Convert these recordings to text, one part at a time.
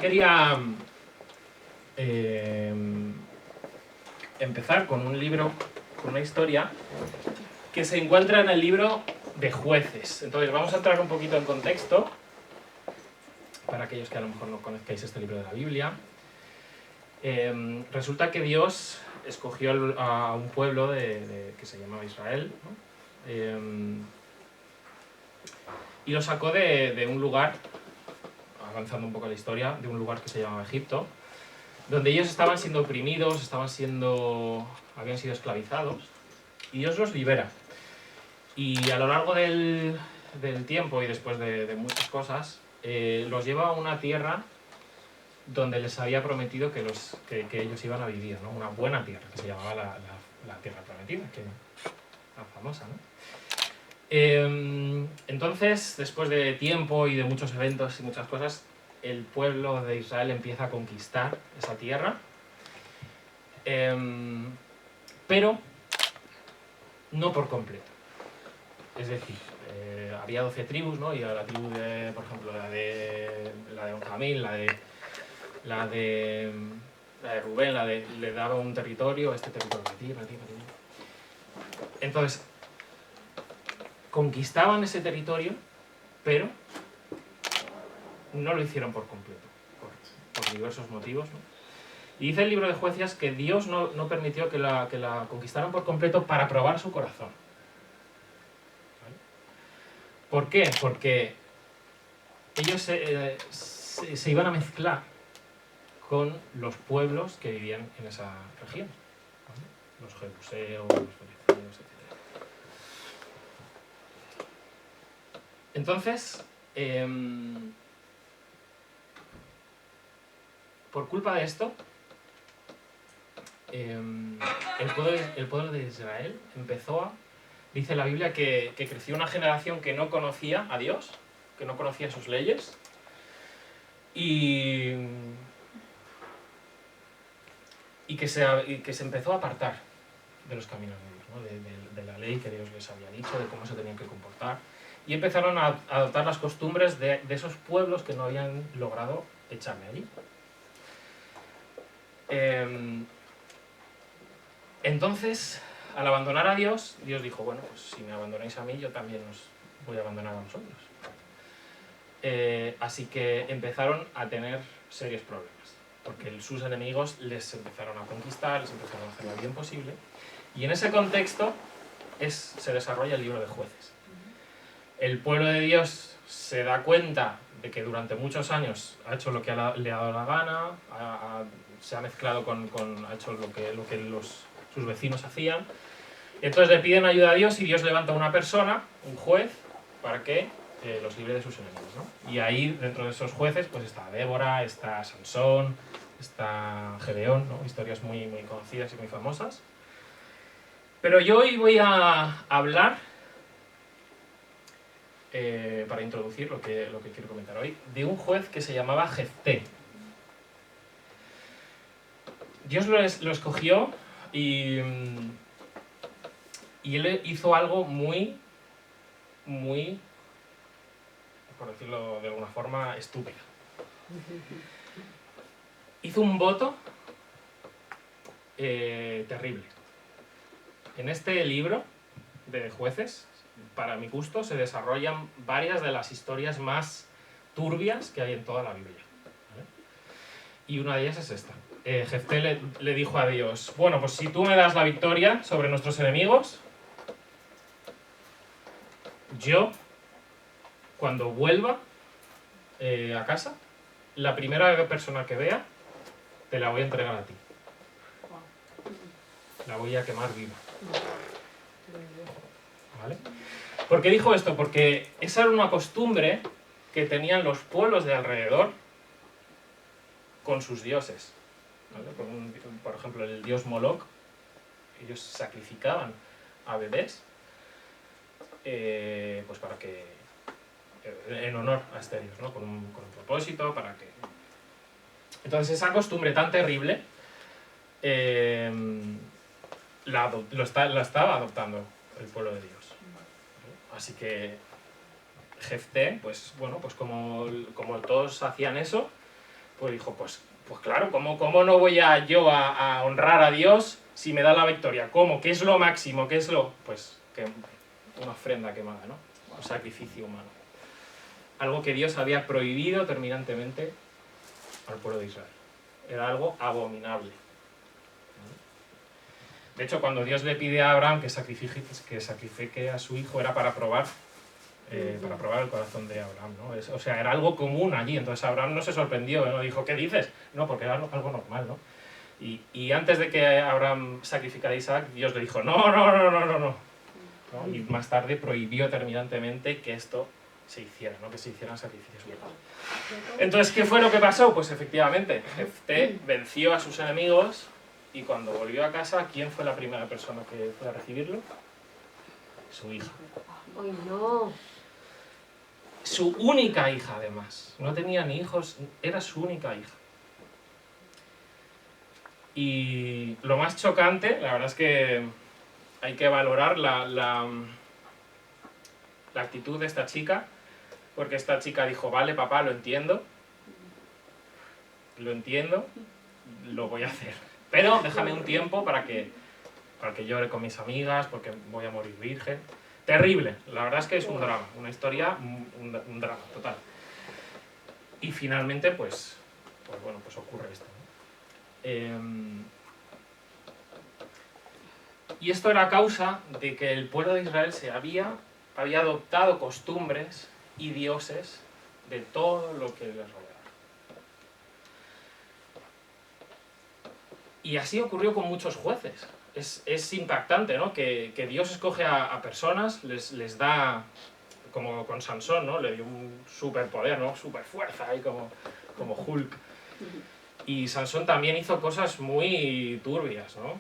quería empezar con un libro, con una historia que se encuentra en el libro de Jueces. Entonces vamos a entrar un poquito en contexto para aquellos que a lo mejor no conozcáis este libro de la Biblia. Resulta que Dios escogió a un pueblo que se llamaba Israel, ¿no? Y lo sacó de un lugar, avanzando un poco la historia, de un lugar que se llamaba Egipto, donde ellos estaban siendo oprimidos, habían sido esclavizados, y Dios los libera. Y a lo largo del tiempo y después de muchas cosas, los lleva a una tierra donde les había prometido que ellos iban a vivir, ¿no? Una buena tierra, que se llamaba la tierra prometida, que la famosa, ¿no? Entonces, después de tiempo y de muchos eventos y muchas cosas, el pueblo de Israel empieza a conquistar esa tierra, pero no por completo. Es decir, había 12 tribus, ¿no? Y a la tribu de, por ejemplo, la de Benjamín, la de Rubén, le daba un territorio, este territorio para ti. Entonces, conquistaban ese territorio, pero no lo hicieron por completo, por diversos motivos, ¿no? Y dice el libro de Jueces que Dios no permitió que la conquistaran por completo para probar su corazón. ¿Vale? ¿Por qué? Porque ellos se iban a mezclar con los pueblos que vivían en esa región, ¿vale? Los jebuseos, los fereceos, etc. Entonces, por culpa de esto, el pueblo de Israel dice la Biblia que creció una generación que no conocía a Dios, que no conocía sus leyes, y que se empezó a apartar de los caminos de Dios, ¿no? de la ley que Dios les había dicho, de cómo se tenían que comportar, y empezaron a adoptar las costumbres de esos pueblos que no habían logrado echarle allí. Entonces, al abandonar a Dios, Dios dijo, bueno, pues si me abandonáis a mí, yo también os voy a abandonar a vosotros. Así que empezaron a tener serios problemas, porque sus enemigos les empezaron a conquistar, les empezaron a hacer lo bien posible, y en ese contexto se desarrolla el libro de Jueces. El pueblo de Dios se da cuenta de que durante muchos años ha hecho lo que le ha dado la gana, se ha mezclado ha hecho lo que sus vecinos hacían. Entonces le piden ayuda a Dios y Dios levanta a una persona, un juez, para que los libre de sus enemigos, ¿no? Y ahí, dentro de esos jueces, pues está Débora, está Sansón, está Gedeón, ¿no? Historias muy, muy conocidas y muy famosas. Pero yo hoy voy a hablar, para introducir lo que quiero comentar hoy, de un juez que se llamaba Jefté. Dios lo escogió y él hizo algo muy, muy, por decirlo de alguna forma, estúpido. Hizo un voto terrible. En este libro de Jueces, para mi gusto, se desarrollan varias de las historias más turbias que hay en toda la Biblia, ¿vale? Y una de ellas es esta. Jefté le dijo a Dios, bueno, pues si tú me das la victoria sobre nuestros enemigos, yo, cuando vuelva a casa, la primera persona que vea, te la voy a entregar a ti. La voy a quemar viva. ¿Vale? ¿Por qué dijo esto? Porque esa era una costumbre que tenían los pueblos de alrededor con sus dioses, ¿vale? Por ejemplo, el dios Moloch, ellos sacrificaban a bebés pues para que, en honor a este dios, ¿no? con un propósito, para que... Entonces esa costumbre tan terrible la estaba adoptando el pueblo de Dios. Así que Jefté, pues bueno, pues como todos hacían eso, pues dijo, pues claro, ¿cómo no voy a honrar a Dios si me da la victoria? ¿Cómo? ¿Qué es lo máximo? ¿Qué es lo...? Pues que una ofrenda quemada, ¿no? Un sacrificio humano. Algo que Dios había prohibido terminantemente al pueblo de Israel. Era algo abominable. De hecho, cuando Dios le pide a Abraham que sacrifique a su hijo, era para probar el corazón de Abraham, ¿no? O sea, era algo común allí. Entonces Abraham no se sorprendió, ¿no? Dijo, ¿qué dices? No, porque era algo normal, ¿no? Y antes de que Abraham sacrificara a Isaac, Dios le dijo, no. Y más tarde prohibió terminantemente que esto se hiciera, ¿no? Que se hicieran sacrificios humanos. Entonces, ¿qué fue lo que pasó? Pues efectivamente, Jefté venció a sus enemigos y cuando volvió a casa, ¿quién fue la primera persona que fue a recibirlo? Su hija. ¡Ay, no! Su única hija, además. No tenía ni hijos, era su única hija. Y lo más chocante, la verdad es que hay que valorar la actitud de esta chica, porque esta chica dijo, vale, papá, lo entiendo, lo voy a hacer. Pero déjame un tiempo para que llore con mis amigas, porque voy a morir virgen. Terrible, la verdad es que es un drama, una historia, un drama total. Y finalmente, pues ocurre esto, ¿no? Y esto era a causa de que el pueblo de Israel había adoptado costumbres y dioses de todo lo que les rodeaba. Y así ocurrió con muchos jueces. Es impactante, ¿no? Que Dios escoge a personas, les da, como con Sansón, ¿no? Le dio un superpoder, ¿no? Superfuerza, ahí como Hulk. Y Sansón también hizo cosas muy turbias, ¿no?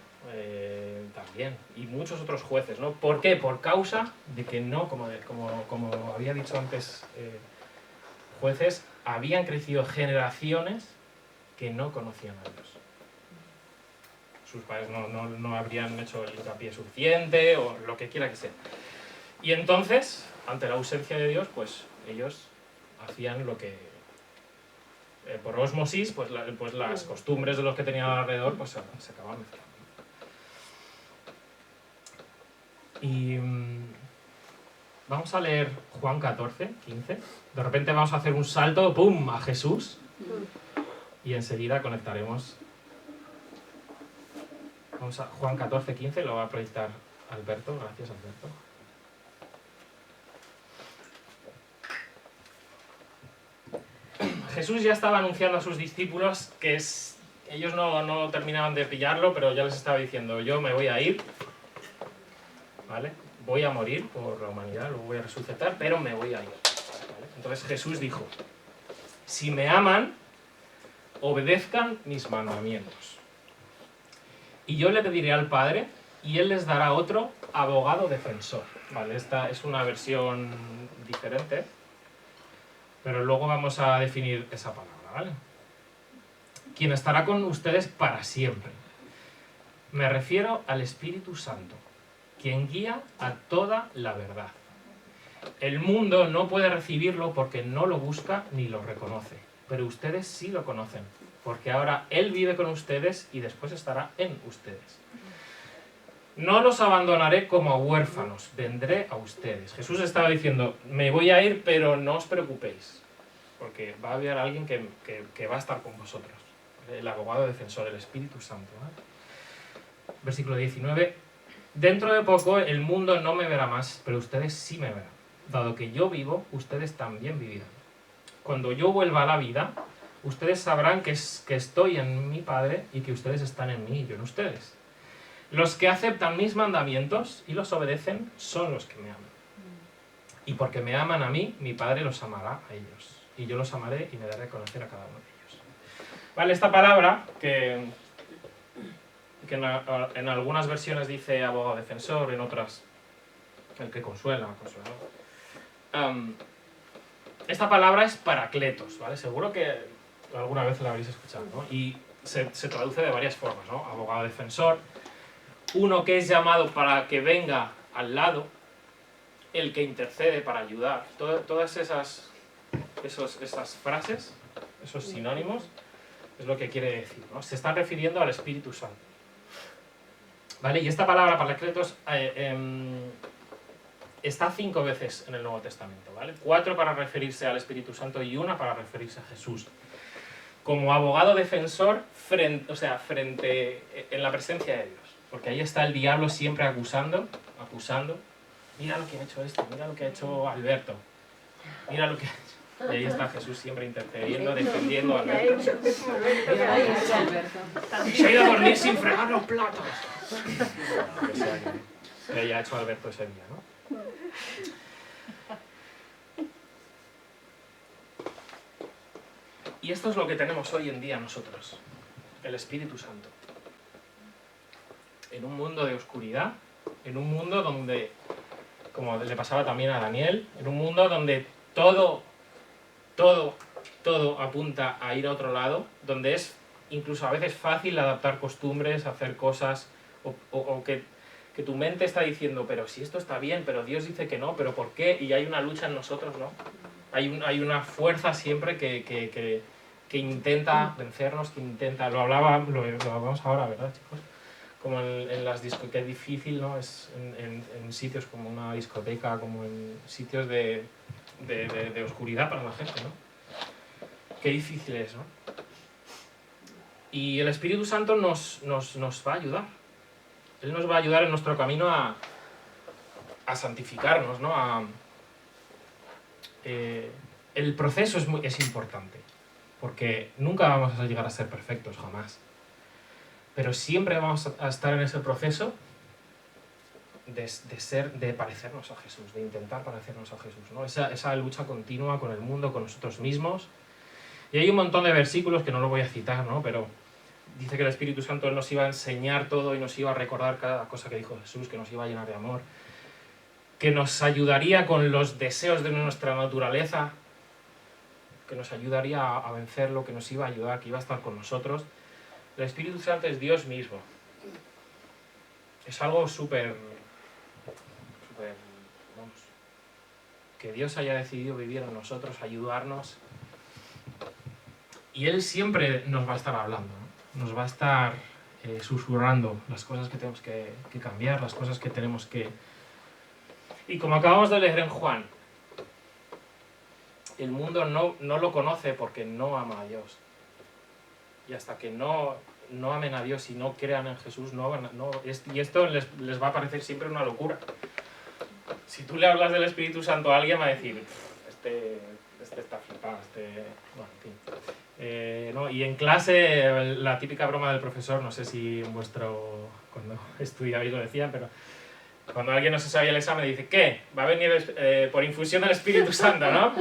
También. Y muchos otros jueces, ¿no? ¿Por qué? Por causa de que no, como había dicho antes, jueces habían crecido generaciones que no conocían a Dios. Sus padres no habrían hecho el hincapié suficiente o lo que quiera que sea. Y entonces, ante la ausencia de Dios, pues ellos hacían lo que... por ósmosis, pues las costumbres de los que tenían alrededor pues se acababan mezclando. Y vamos a leer Juan 14, 15. De repente vamos a hacer un salto, ¡pum!, a Jesús. Y enseguida conectaremos. Vamos a Juan 14, 15, lo va a proyectar Alberto. Gracias, Alberto. Jesús ya estaba anunciando a sus discípulos que ellos no terminaban de pillarlo, pero ya les estaba diciendo, yo me voy a ir, ¿vale? Voy a morir por la humanidad, luego voy a resucitar, pero me voy a ir, ¿vale? Entonces Jesús dijo, si me aman, obedezcan mis mandamientos. Y yo le pediré al Padre, y Él les dará otro abogado defensor. ¿Vale? Esta es una versión diferente, pero luego vamos a definir esa palabra, ¿vale? Quien estará con ustedes para siempre. Me refiero al Espíritu Santo, quien guía a toda la verdad. El mundo no puede recibirlo porque no lo busca ni lo reconoce, pero ustedes sí lo conocen, porque ahora Él vive con ustedes y después estará en ustedes. No los abandonaré como huérfanos, vendré a ustedes. Jesús estaba diciendo, me voy a ir, pero no os preocupéis, porque va a haber alguien que va a estar con vosotros. El abogado defensor, el Espíritu Santo, ¿vale? Versículo 19. Dentro de poco el mundo no me verá más, pero ustedes sí me verán. Dado que yo vivo, ustedes también vivirán. Cuando yo vuelva a la vida, ustedes sabrán que estoy en mi Padre y que ustedes están en mí y yo en ustedes. Los que aceptan mis mandamientos y los obedecen son los que me aman. Y porque me aman a mí, mi Padre los amará a ellos. Y yo los amaré y me daré a conocer a cada uno de ellos. Vale, esta palabra que en algunas versiones dice abogado defensor, en otras el que consuela, consolador. Esta palabra es paracletos, ¿vale? Seguro que alguna vez la habréis escuchado, ¿no? Y se traduce de varias formas, ¿no? Abogado defensor, uno que es llamado para que venga al lado, el que intercede para ayudar. Todas esas frases, esos sinónimos, Es lo que quiere decir, ¿no? Se están refiriendo al Espíritu Santo. ¿Vale? Y esta palabra Paracletos está 5 veces en el Nuevo Testamento, ¿vale? 4 para referirse al Espíritu Santo y 1 para referirse a Jesús. Como abogado defensor frente en la presencia de Dios. Porque ahí está el diablo siempre acusando. Mira lo que ha hecho este, mira lo que ha hecho Alberto. Mira lo que ha hecho. Y ahí está Jesús siempre intercediendo, defendiendo a Alberto. Y se ha ido a dormir sin fregar los platos. Lo que sea que haya hecho Alberto ese día, ¿no? Y esto es lo que tenemos hoy en día nosotros, el Espíritu Santo. En un mundo de oscuridad, en un mundo donde, como le pasaba también a Daniel, en un mundo donde todo apunta a ir a otro lado, donde es incluso a veces fácil adaptar costumbres, hacer cosas, o que tu mente está diciendo, pero si esto está bien, pero Dios dice que no, pero ¿por qué? Y hay una lucha en nosotros, ¿no? Hay una fuerza siempre que intenta vencernos, que intenta... Lo hablamos ahora, ¿verdad, chicos? Como en las discotecas, que es difícil, ¿no? Es en sitios como una discoteca, como en sitios de oscuridad para la gente, ¿no? Qué difícil es, ¿no? Y el Espíritu Santo nos va a ayudar. Él nos va a ayudar en nuestro camino a santificarnos, ¿no? El proceso es importante, porque nunca vamos a llegar a ser perfectos, jamás. Pero siempre vamos a estar en ese proceso de parecernos a Jesús, de intentar parecernos a Jesús, ¿no? Esa lucha continua con el mundo, con nosotros mismos. Y hay un montón de versículos que no lo voy a citar, ¿no? Pero dice que el Espíritu Santo nos iba a enseñar todo y nos iba a recordar cada cosa que dijo Jesús, que nos iba a llenar de amor, que nos ayudaría con los deseos de nuestra naturaleza, que nos ayudaría a vencerlo, que nos iba a ayudar, que iba a estar con nosotros. El Espíritu Santo es Dios mismo. Es algo súper, vamos, que Dios haya decidido vivir en nosotros, ayudarnos. Y Él siempre nos va a estar hablando, ¿no? Nos va a estar susurrando las cosas que tenemos que cambiar, las cosas que tenemos que... Y como acabamos de leer en Juan, el mundo no lo conoce porque no ama a Dios. Y hasta que no amen a Dios y no crean en Jesús, y esto les va a parecer siempre una locura. Si tú le hablas del Espíritu Santo a alguien, va a decir, este está flipado, bueno, en fin. ¿No? Y en clase, la típica broma del profesor, no sé si cuando estudiabais lo decían, pero cuando alguien no se sabía el examen dice, ¿qué? Va a venir por infusión del Espíritu Santo, ¿no?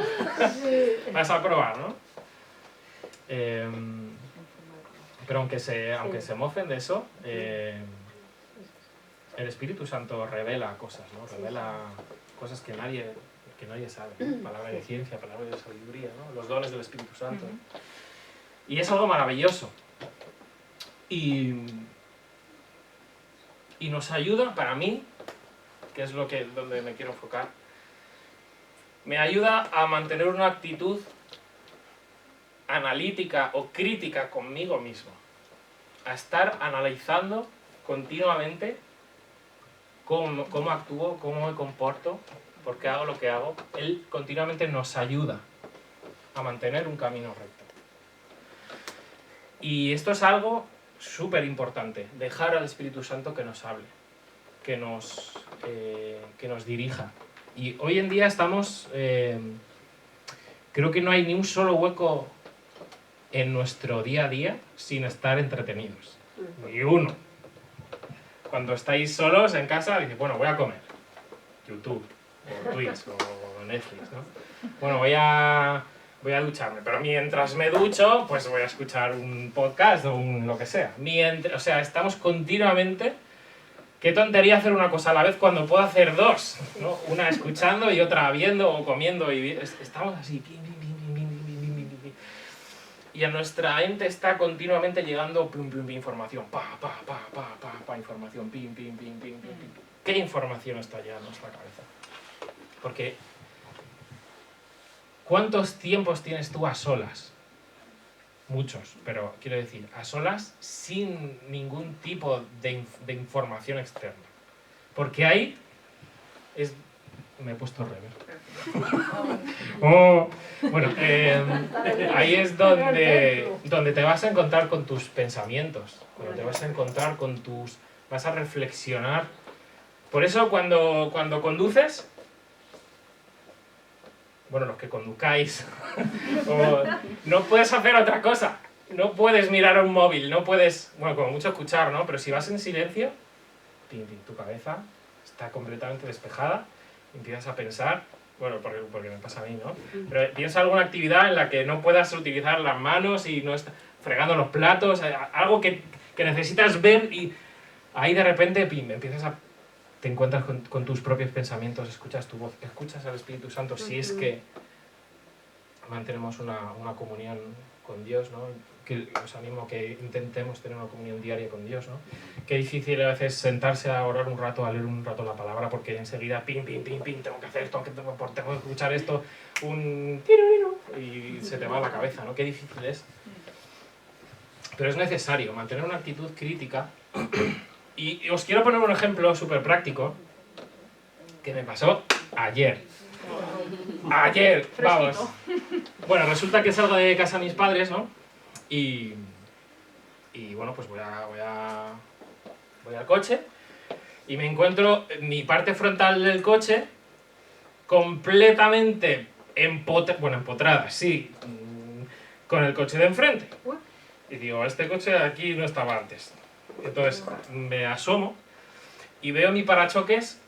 Vas a probar, ¿no? Pero aunque se mofen de eso, el Espíritu Santo revela cosas, ¿no? Revela cosas que nadie sabe, ¿no? Palabra de ciencia, palabra de sabiduría, ¿no? Los dones del Espíritu Santo. Y es algo maravilloso. Y nos ayuda, para mí, que es donde me quiero enfocar, me ayuda a mantener una actitud analítica o crítica conmigo mismo, a estar analizando continuamente cómo actúo, cómo me comporto, por qué hago lo que hago. Él continuamente nos ayuda a mantener un camino recto. Y esto es algo súper importante, dejar al Espíritu Santo que nos hable, que nos dirija. Y hoy en día estamos, creo que no hay ni un solo hueco en nuestro día a día sin estar entretenidos. Ni uno. Cuando estáis solos en casa, dices, bueno, voy a comer. YouTube, o Twitch, o Netflix, ¿no? Bueno, voy a ducharme, pero mientras me ducho, pues voy a escuchar un podcast o lo que sea. O sea, estamos continuamente... Qué tontería hacer una cosa a la vez cuando puedo hacer dos, ¿no? Una escuchando y otra viendo o comiendo. Y estamos así, y a nuestra mente está continuamente llegando información, información, ¿Qué información está llegando a nuestra cabeza? Porque ¿cuántos tiempos tienes tú a solas muchos, pero quiero decir, a solas sin ningún tipo de información externa. Porque ahí es... Me he puesto rever. Oh, bueno, ahí es donde te vas a encontrar con tus pensamientos, donde te vas a encontrar con tus... vas a reflexionar. Por eso cuando conduces, bueno, los que conduzcáis, no puedes hacer otra cosa. No puedes mirar un móvil, no puedes, bueno, como mucho escuchar, ¿no? Pero si vas en silencio, tu cabeza está completamente despejada, empiezas a pensar, bueno, porque me pasa a mí, ¿no? Pero piensa alguna actividad en la que no puedas utilizar las manos y no estar fregando los platos, algo que necesitas ver y ahí de repente, te encuentras con tus propios pensamientos, escuchas tu voz, escuchas al Espíritu Santo, si es que mantenemos una comunión con Dios, ¿no? Que os animo a que intentemos tener una comunión diaria con Dios, ¿no? Qué difícil a veces sentarse a orar un rato, a leer un rato la palabra, porque enseguida tengo que hacer esto, tengo que escuchar esto, un tirurino, y se te va a la cabeza, ¿no? Qué difícil es. Pero es necesario mantener una actitud crítica. Y os quiero poner un ejemplo súper práctico que me pasó ayer. Ayer, vamos. Bueno, resulta que salgo de casa de mis padres, ¿no? Y bueno, pues voy al coche y me encuentro mi parte frontal del coche completamente empotrada, sí, con el coche de enfrente. Y digo, este coche aquí no estaba antes. Entonces me asomo y veo mi parachoques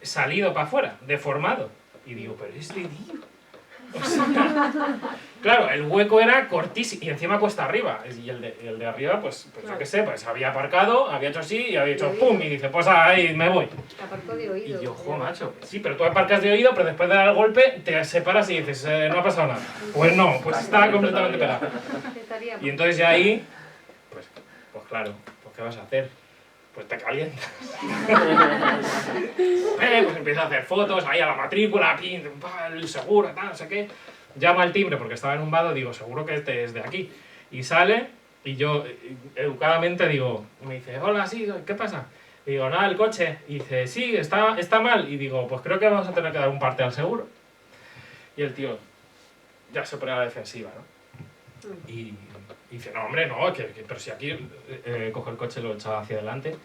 salido para afuera, deformado. Y digo, pero este tío... O sea, claro, el hueco era cortísimo y encima cuesta arriba. Y el de arriba, pues yo qué sé, pues había aparcado, había hecho así y había hecho pum. Y dice, pues ahí me voy. Aparcó de oído. Y yo, jo, macho, sí, pero tú aparcas de oído, pero después de dar el golpe te separas y dices, no ha pasado nada. Pues no, pues estaba completamente pegado. Y entonces ya ahí, pues claro, pues ¿qué vas a hacer? Pues te calientas. Pues empiezas a hacer fotos, ahí a la matrícula, el seguro, tal, no sé qué. Llama al timbre porque estaba en un vado, digo, seguro que este es de aquí. Y sale, y yo educadamente digo, me dice, hola, sí, ¿qué pasa? Y digo, nada, el coche. Y dice, sí, está mal. Y digo, pues creo que vamos a tener que dar un parte al seguro. Y el tío ya se pone a la defensiva, ¿no? Y dice, no, hombre, no, pero si aquí coge el coche, lo echa hacia adelante,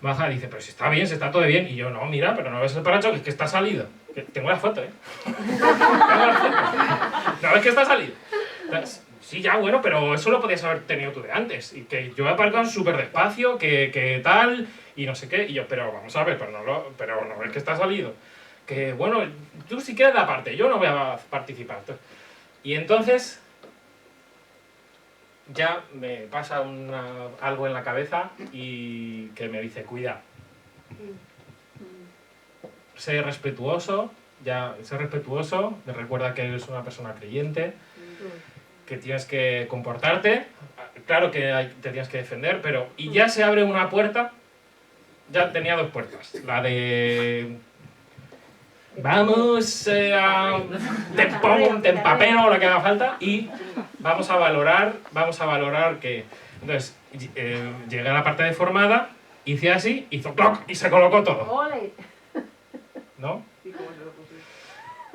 baja y dice, pero si está bien, si está todo bien. Y yo, no, mira, pero no ves el parachoques, que está salido. Que tengo la foto, ¿eh? Tengo la foto. ¿No ves que está salido? Sí, ya, bueno, pero eso lo podías haber tenido tú de antes. Y que yo he aparcado súper despacio, que tal, y no sé qué. Y yo, pero vamos a ver, pero no ves que está salido. Que, bueno, tú si quieres la parte, yo no voy a participar. Y entonces... ya me pasa algo en la cabeza y que me dice, cuida. Sé respetuoso, me recuerda que eres una persona creyente, que tienes que comportarte, claro que te tienes que defender, pero... Y ya se abre una puerta, ya tenía dos puertas, la de... Vamos te empapeo lo que haga falta y vamos a valorar que... Entonces, llegué a la parte deformada, hice así, hizo cloc y se colocó todo. ¿No?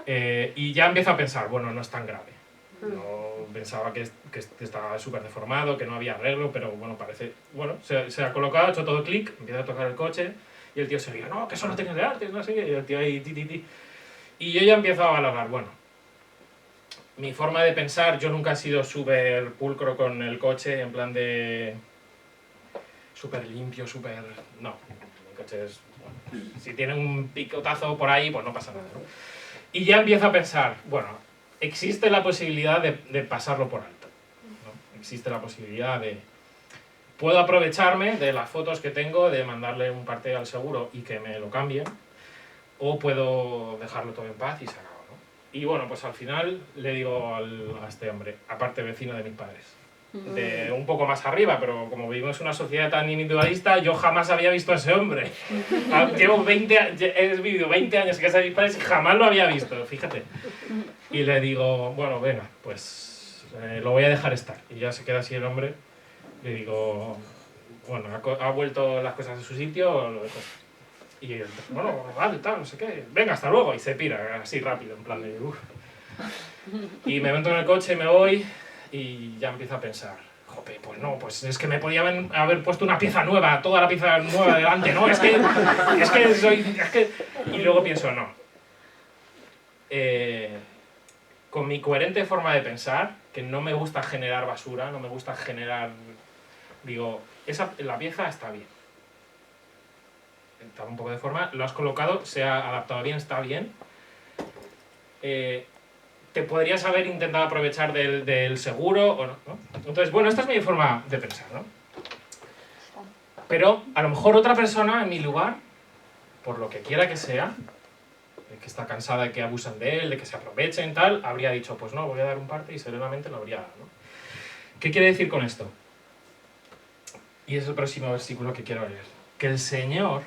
Y ya empiezo a pensar, bueno, no es tan grave. No pensaba que estaba súper deformado, que no había arreglo, pero bueno, parece... Bueno, se ha colocado, ha hecho todo clic, empieza a tocar el coche y el tío se ríe, no, que eso no tienes de arte, no sé qué, y el tío ahí, ti. Y yo ya empiezo a valorar, bueno, mi forma de pensar, yo nunca he sido súper pulcro con el coche, en plan de... súper limpio, súper... No, mi coche es... Bueno, si tiene un picotazo por ahí, pues no pasa nada, ¿no? Y ya empiezo a pensar, bueno, existe la posibilidad de pasarlo por alto, ¿no? Existe la posibilidad de... Puedo aprovecharme de las fotos que tengo, de mandarle un parte al seguro y que me lo cambien, o puedo dejarlo todo en paz y se acaba, ¿no? Y bueno, pues al final le digo a este hombre, aparte vecino de mis padres, de un poco más arriba, pero como vivimos en una sociedad tan individualista, yo jamás había visto a ese hombre. He vivido 20 años en casa de mis padres y jamás lo había visto, fíjate. Y le digo, bueno, venga, pues lo voy a dejar estar. Y ya se queda así el hombre. Le digo, bueno, ¿ha vuelto las cosas a su sitio o lo dejo estar? Y él, bueno, vale, tal, no sé qué. Venga, hasta luego. Y se pira así rápido, en plan de, uff. Y me meto en el coche, me voy y ya empiezo a pensar, jope, pues no, pues es que me podía haber puesto una pieza nueva, toda la pieza nueva delante, ¿no? Es que soy... Y luego pienso, no. Con mi coherente forma de pensar, que no me gusta generar basura, no me gusta generar... Digo, la pieza está bien. Está un poco de forma, lo has colocado, se ha adaptado bien, está bien. Te podrías haber intentado aprovechar del seguro o no, ¿no? Entonces, bueno, esta es mi forma de pensar, ¿no? Pero a lo mejor otra persona en mi lugar, por lo que quiera que sea, que está cansada de que abusen de él, de que se aprovechen, tal, habría dicho, pues no, voy a dar un parte y serenamente lo habría dado, ¿no? ¿Qué quiere decir con esto? Y es el próximo versículo que quiero leer. Que el Señor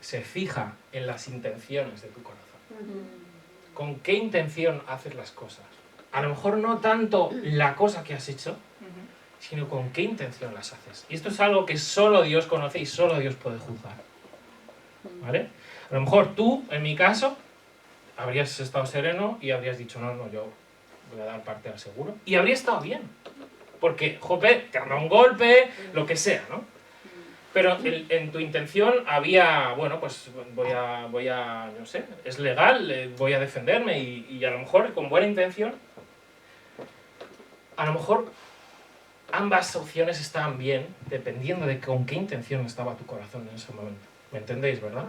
se fija en las intenciones de tu corazón. ¿Con qué intención haces las cosas? A lo mejor no tanto la cosa que has hecho, sino con qué intención las haces. Y esto es algo que solo Dios conoce y solo Dios puede juzgar. ¿Vale? A lo mejor tú, en mi caso, habrías estado sereno y habrías dicho, no, no, yo voy a dar parte al seguro. Y habría estado bien. Porque, jope, te han dado un golpe, lo que sea, ¿no? Pero en tu intención había, bueno, pues voy a no sé, es legal, voy a defenderme y a lo mejor con buena intención, a lo mejor ambas opciones estaban bien, dependiendo de con qué intención estaba tu corazón en ese momento. ¿Me entendéis, verdad?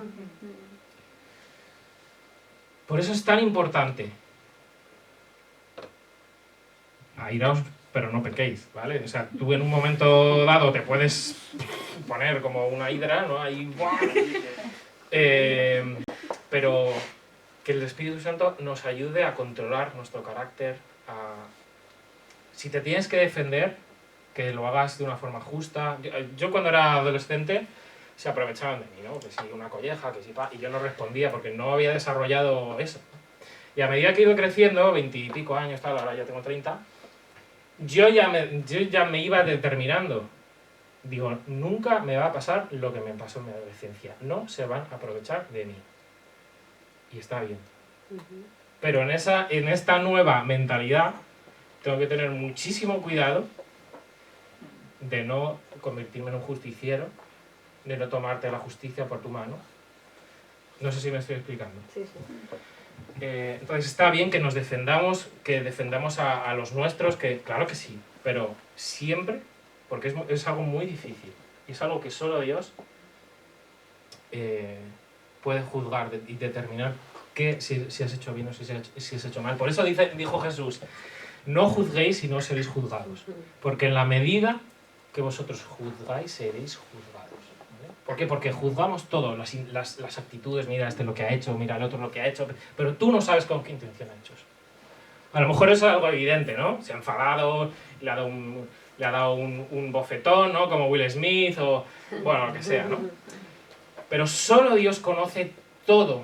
Por eso es tan importante. Airaos, pero no pequéis, ¿vale? O sea, tú en un momento dado te puedes poner como una hidra, ¿no? Ahí, pero que el Espíritu Santo nos ayude a controlar nuestro carácter, si te tienes que defender, que lo hagas de una forma justa. Yo cuando era adolescente se aprovechaban de mí, ¿no? Que si una colleja, que si y yo no respondía porque no había desarrollado eso. Y a medida que he ido creciendo, 20 y pico años, tal, ahora ya tengo 30, yo ya me iba determinando. Digo, nunca me va a pasar lo que me pasó en mi adolescencia. No se van a aprovechar de mí. Y está bien. Pero en esta nueva mentalidad tengo que tener muchísimo cuidado de no convertirme en un justiciero, de no tomarte la justicia por tu mano. No sé si me estoy explicando. Sí, sí. Entonces está bien que nos defendamos, que defendamos a los nuestros, que claro que sí, pero siempre, porque es algo muy difícil y es algo que solo Dios puede juzgar y determinar si has hecho bien o si has hecho mal. Por eso dijo Jesús, no juzguéis y no seréis juzgados, porque en la medida que vosotros juzgáis, seréis juzgados. ¿Vale? ¿Por qué? Porque juzgamos todo, las actitudes, mira este lo que ha hecho, mira el otro lo que ha hecho, pero tú no sabes con qué intención ha hecho eso. A lo mejor es algo evidente, ¿no? Se ha enfadado, le ha dado un bofetón, ¿no? Como Will Smith o, bueno, lo que sea, ¿no? Pero solo Dios conoce todo,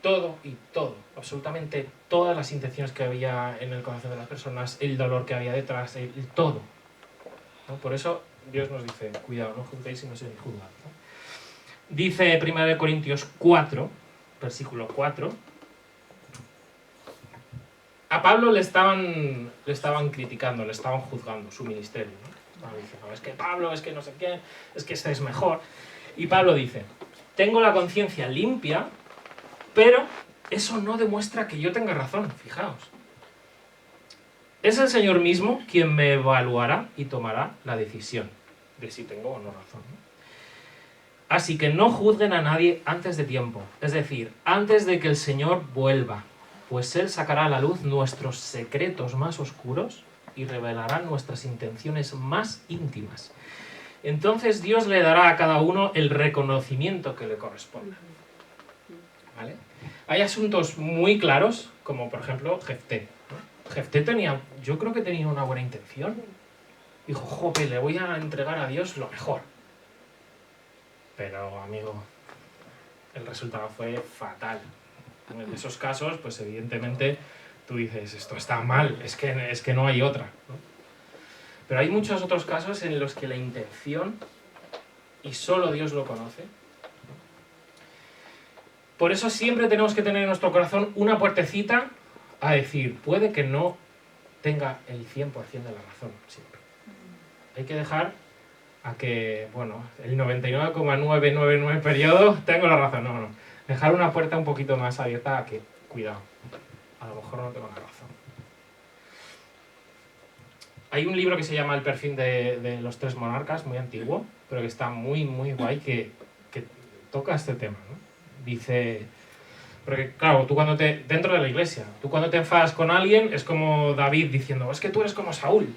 todo y todo, absolutamente todas las intenciones que había en el corazón de las personas, el dolor que había detrás, el todo. ¿No? Por eso Dios nos dice, cuidado, no juzguéis y no seréis juzgados. ¿No? Dice 1 Corintios 4, versículo 4, a Pablo le estaban criticando, le estaban juzgando su ministerio. ¿No? Estaban diciendo, es que Pablo, es que no sé qué, es que este es mejor. Y Pablo dice, tengo la conciencia limpia, pero eso no demuestra que yo tenga razón, fijaos. Es el Señor mismo quien me evaluará y tomará la decisión de si tengo o no razón. Así que no juzguen a nadie antes de tiempo, es decir, antes de que el Señor vuelva, pues Él sacará a la luz nuestros secretos más oscuros y revelará nuestras intenciones más íntimas. Entonces Dios le dará a cada uno el reconocimiento que le corresponda. ¿Vale? Hay asuntos muy claros, como por ejemplo Jefté. ¿No? Jefté yo creo que tenía una buena intención. Dijo, jope, le voy a entregar a Dios lo mejor. Pero, amigo, el resultado fue fatal. En esos casos, pues evidentemente tú dices, esto está mal, es que no hay otra, ¿no? Pero hay muchos otros casos en los que la intención, y solo Dios lo conoce, por eso siempre tenemos que tener en nuestro corazón una puertecita a decir, puede que no tenga el 100% de la razón siempre. Hay que dejar a que, bueno, el 99,999 periodo tengo la razón. No. Dejar una puerta un poquito más abierta a que, cuidado, a lo mejor no tengo la razón. Hay un libro que se llama El perfil de los tres monarcas, muy antiguo, pero que está muy, muy guay, que toca este tema, ¿no? Dice... Porque claro, tú cuando dentro de la iglesia, tú cuando te enfadas con alguien es como David diciendo, es que tú eres como Saúl.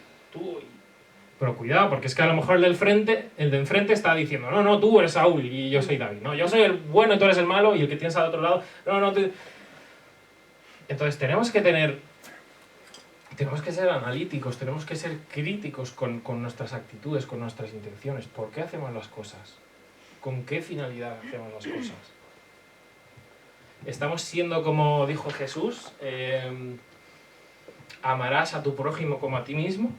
Pero cuidado, porque es que a lo mejor el de enfrente está diciendo, no, tú eres Saúl y yo soy David. No, yo soy el bueno y tú eres el malo, y el que tienes al otro lado, no, tú... Entonces tenemos que ser analíticos, tenemos que ser críticos con nuestras actitudes, con nuestras intenciones. ¿Por qué hacemos las cosas? ¿Con qué finalidad hacemos las cosas? Estamos siendo, como dijo Jesús, amarás a tu prójimo como a ti mismo.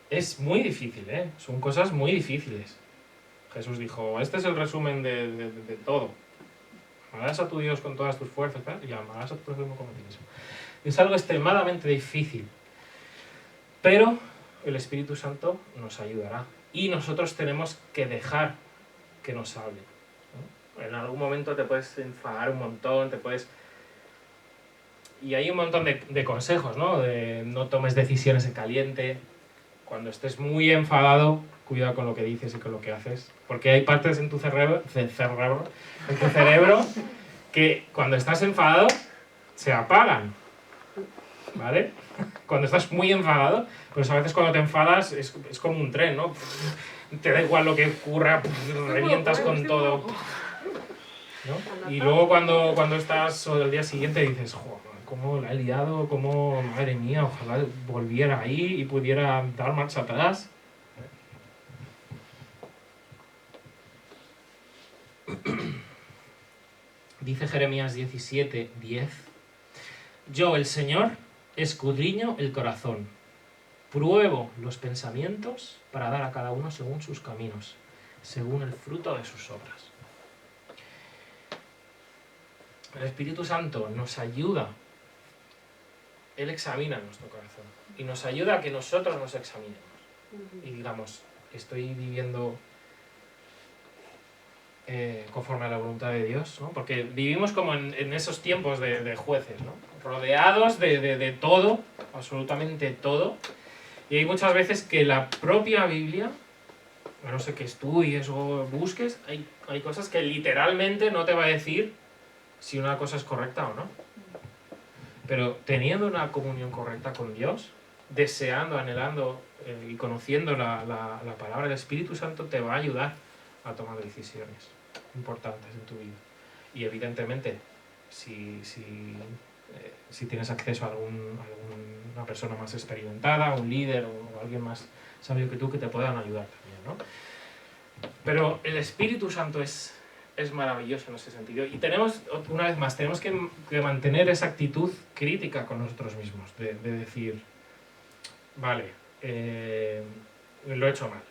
Es muy difícil, son cosas muy difíciles. Jesús dijo, este es el resumen de todo. Amarás a tu Dios con todas tus fuerzas, ¿verdad? Y amarás a tu prójimo como a ti mismo. Es algo extremadamente difícil, pero el Espíritu Santo nos ayudará y nosotros tenemos que dejar que nos hable, ¿no? En algún momento te puedes enfadar un montón, y hay un montón de consejos, ¿no? De no tomes decisiones en caliente. Cuando estés muy enfadado, cuidado con lo que dices y con lo que haces, porque hay partes en tu cerebro que cuando estás enfadado se apagan, ¿vale? Cuando estás muy enfadado, pues a veces cuando te enfadas es como un tren, ¿no? Te da igual lo que ocurra, revientas con todo, ¿no? Y luego cuando estás o el día siguiente dices, joder, cómo la he liado, cómo, madre mía, ojalá volviera ahí y pudiera dar marcha atrás. Dice Jeremías 17:10, yo, el Señor, escudriño el corazón, pruebo los pensamientos para dar a cada uno según sus caminos, según el fruto de sus obras. El Espíritu Santo nos ayuda, Él examina nuestro corazón y nos ayuda a que nosotros nos examinemos y digamos, estoy viviendo conforme a la voluntad de Dios, ¿no? Porque vivimos como en esos tiempos de jueces, ¿no? Rodeados de todo, absolutamente todo, y hay muchas veces que la propia Biblia, a no ser que estudies o busques, hay cosas que literalmente no te va a decir si una cosa es correcta o no. Pero teniendo una comunión correcta con Dios, deseando, anhelando y conociendo la palabra del Espíritu Santo, te va a ayudar a tomar decisiones importantes en tu vida. Y evidentemente, si tienes acceso a alguna persona más experimentada, un líder o alguien más sabio que tú, que te puedan ayudar también, ¿no? Pero el Espíritu Santo es maravilloso en ese sentido. Y una vez más, tenemos que mantener esa actitud crítica con nosotros mismos, de decir, vale, lo he hecho mal.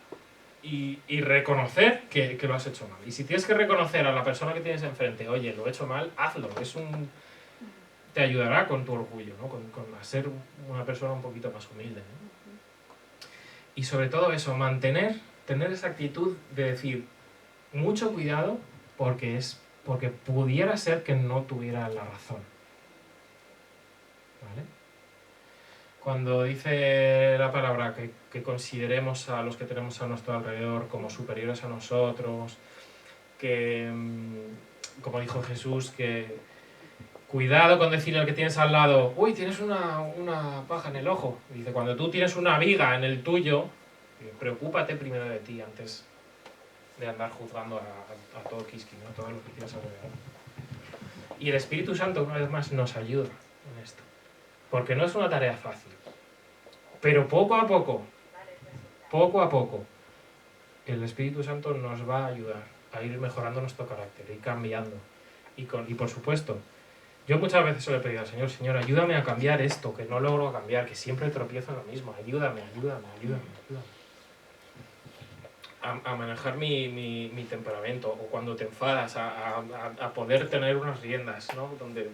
Y reconocer que lo has hecho mal. Y si tienes que reconocer a la persona que tienes enfrente, oye, lo he hecho mal, hazlo. Te ayudará con tu orgullo, ¿no? Con a ser una persona un poquito más humilde, ¿no? Y sobre todo eso, tener esa actitud de decir, mucho cuidado, porque pudiera ser que no tuviera la razón. ¿Vale? Cuando dice la palabra que consideremos a los que tenemos a nuestro alrededor como superiores a nosotros, que, como dijo Jesús, que cuidado con decirle al que tienes al lado, uy, tienes una paja en el ojo. Dice, cuando tú tienes una viga en el tuyo, preocúpate primero de ti antes de andar juzgando a todo Kiski, ¿no? A todos los que tienes alrededor. Y el Espíritu Santo, una vez más, nos ayuda en esto. Porque no es una tarea fácil. Pero poco a poco, el Espíritu Santo nos va a ayudar a ir mejorando nuestro carácter, ir cambiando. Y por supuesto, Yo muchas veces se lo he pedido al Señor, Señor, ayúdame a cambiar esto, que no logro cambiar, que siempre tropiezo en lo mismo. Ayúdame. A manejar mi temperamento, o cuando te enfadas, a poder tener unas riendas, ¿no? Donde,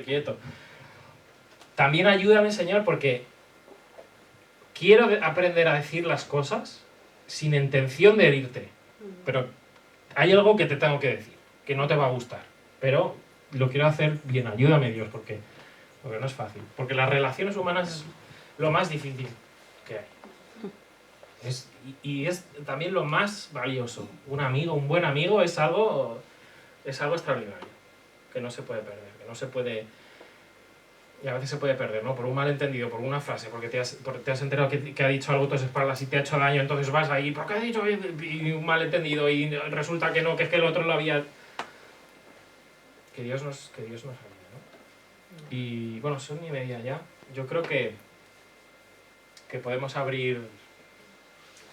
quieto. También ayúdame, Señor, porque quiero aprender a decir las cosas sin intención de herirte, pero hay algo que te tengo que decir, que no te va a gustar, pero lo quiero hacer bien. Ayúdame, Dios, porque no es fácil. Porque las relaciones humanas es lo más difícil que hay. Y es también lo más valioso. Un amigo, un buen amigo es algo extraordinario, que no se puede perder, que no se puede... Y a veces se puede perder, ¿no? Por un malentendido, por una frase, porque te has enterado que ha dicho algo a tus espaldas y te ha hecho daño, entonces vas ahí, ¿por qué ha dicho? Y un malentendido, y resulta que no, que es que el otro lo había... Que Dios nos ayude, ¿no? Y bueno, son 1:30 ya. Yo creo que podemos abrir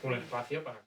un espacio para...